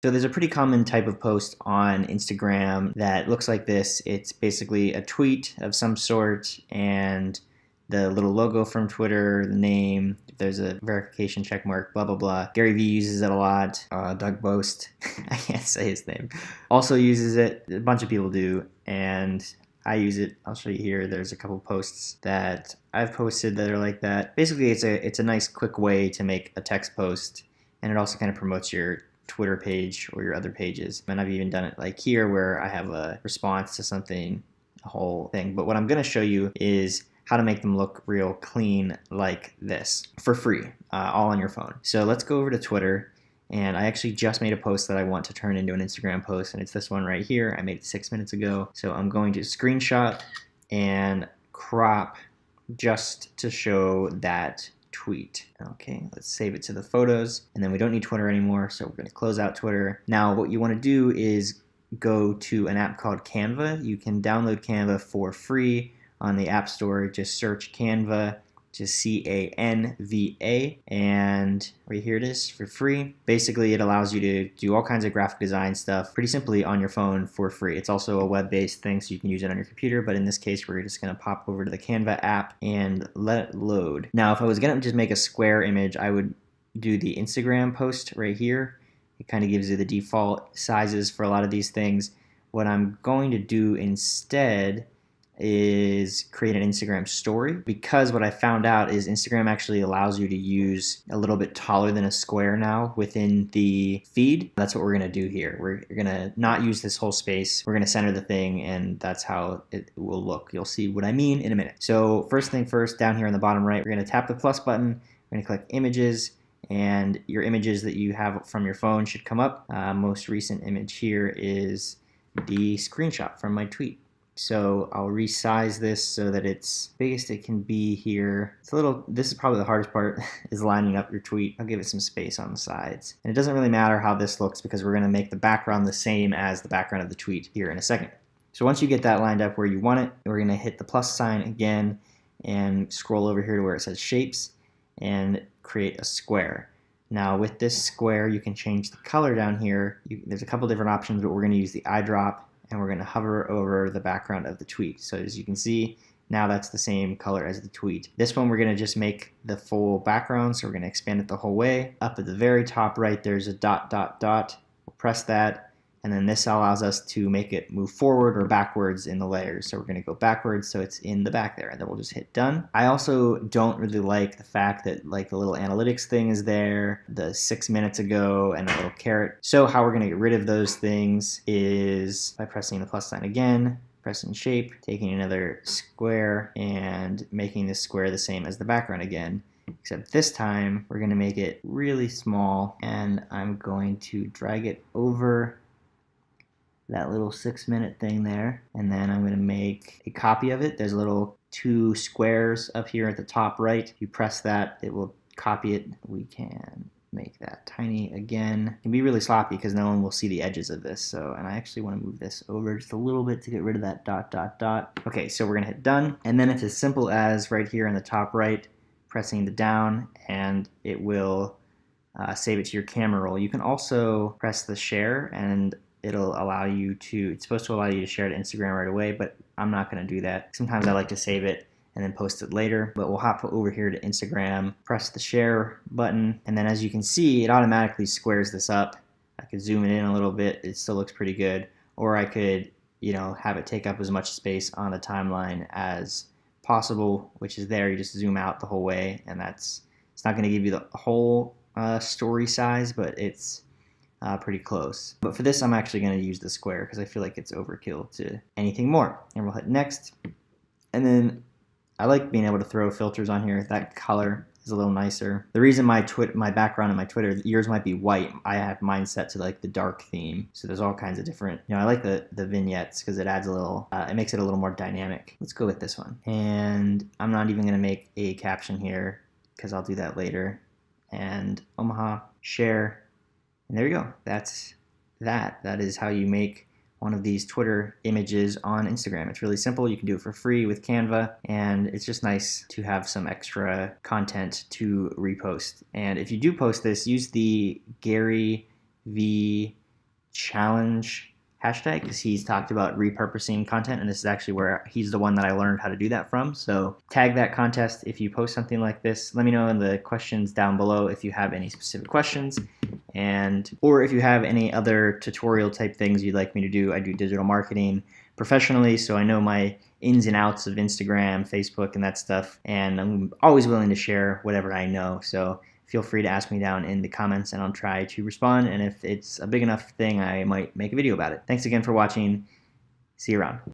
So there's a pretty common type of post on Instagram that looks like this. It's basically a tweet of some sort and the little logo from Twitter, the name, if there's a verification check mark, blah, blah, blah. Gary Vee uses it a lot. Doug Boast, I can't say his name, also uses it. A bunch of people do, and I use it. I'll show you here. There's a couple posts that I've posted that are like that. Basically, it's a nice quick way to make a text post, and it also kind of promotes your Twitter page or your other pages. And I've even done it like here where I have a response to something, a whole thing. But what I'm going to show you is how to make them look real clean like this for free, all on your phone. So let's go over to Twitter. And I actually just made a post that I want to turn into an Instagram post, and it's this one right here. I made it 6 minutes ago. So I'm going to screenshot and crop just to show that tweet. Okay, let's save it to the photos, and then we don't need Twitter anymore, so we're going to close out Twitter. Now what you want to do is go to an app called Canva. You can download Canva for free on the App Store. Just search Canva, just C-A-N-V-A, and right here it is for free. Basically, it allows you to do all kinds of graphic design stuff pretty simply on your phone for free. It's also a web-based thing, so you can use it on your computer, but in this case, we're just going to pop over to the Canva app and let it load. Now, if I was going to just make a square image, I would do the Instagram post right here. It kind of gives you the default sizes for a lot of these things. What I'm going to do instead is create an Instagram story, because what I found out is Instagram actually allows you to use a little bit taller than a square now within the feed. That's what we're going to do here. We're going to not use this whole space. We're going to center the thing, and that's how it will look. You'll see what I mean in a minute. So first thing first, down here on the bottom right, we're going to tap the plus button. We're going to click images, and your images that you have from your phone should come up. Most recent image here is the screenshot from my tweet. So I'll resize this so that it's biggest it can be here. It's a little, this is probably the hardest part, is lining up your tweet. I'll give it some space on the sides. And it doesn't really matter how this looks because we're gonna make the background the same as the background of the tweet here in a second. So once you get that lined up where you want it, we're gonna hit the plus sign again and scroll over here to where it says shapes and create a square. Now with this square, you can change the color down here. There's a couple different options, but we're gonna use the eyedrop, and we're going to hover over the background of the tweet. So as you can see, now that's the same color as the tweet. This one we're going to just make the full background, so we're going to expand it the whole way. Up at the very top right, there's a dot, dot, dot. We'll press that, and then this allows us to make it move forward or backwards in the layers. So we're going to go backwards so it's in the back there, and then we'll just hit done. I also don't really like the fact that like the little analytics thing is there, the 6 minutes ago, and the little caret. So how we're going to get rid of those things is by pressing the plus sign again, pressing shape, taking another square, and making this square the same as the background again. Except this time we're going to make it really small, and I'm going to drag it over that little 6 minute thing there, and then I'm going to make a copy of it. There's a little 2 squares up here at the top right. If you press that, it will copy it. We can make that tiny again. It can be really sloppy because no one will see the edges of this. So, and I actually want to move this over just a little bit to get rid of that dot, dot, dot. Okay, so we're going to hit done, and then it's as simple as right here in the top right, pressing the down, and it will save it to your camera roll. You can also press the share, and it'll allow you to, it's supposed to allow you to share it to Instagram right away, but I'm not going to do that. Sometimes I like to save it and then post it later, but we'll hop over here to Instagram, press the share button, and then as you can see, it automatically squares this up. I could zoom it in a little bit, it still looks pretty good, or I could, you know, have it take up as much space on the timeline as possible, which is there. You just zoom out the whole way, and it's not going to give you the whole story size, but it's pretty close. But for this, I'm actually going to use the square because I feel like it's overkill to anything more. And we'll hit next. And then I like being able to throw filters on here. That color is a little nicer. The reason my background in my Twitter, yours might be white. I have mine set to like the dark theme. So there's all kinds of different, you know, I like the vignettes because it adds a little, it makes it a little more dynamic. Let's go with this one. And I'm not even going to make a caption here because I'll do that later. And Omaha, share. And there you go. That's that. That is how you make one of these Twitter images on Instagram. It's really simple. You can do it for free with Canva, and it's just nice to have some extra content to repost. And if you do post this, use the Gary V challenge hashtag, because he's talked about repurposing content, and this is actually where he's the one that I learned how to do that from. So tag that contest if you post something like this. Let me know in the questions down below if you have any specific questions, or if you have any other tutorial type things you'd like me to do. I do digital marketing professionally, so I know my ins and outs of Instagram, Facebook, and that stuff, and I'm always willing to share whatever I know. So feel free to ask me down in the comments and I'll try to respond, and if it's a big enough thing, I might make a video about it. Thanks again for watching. See you around.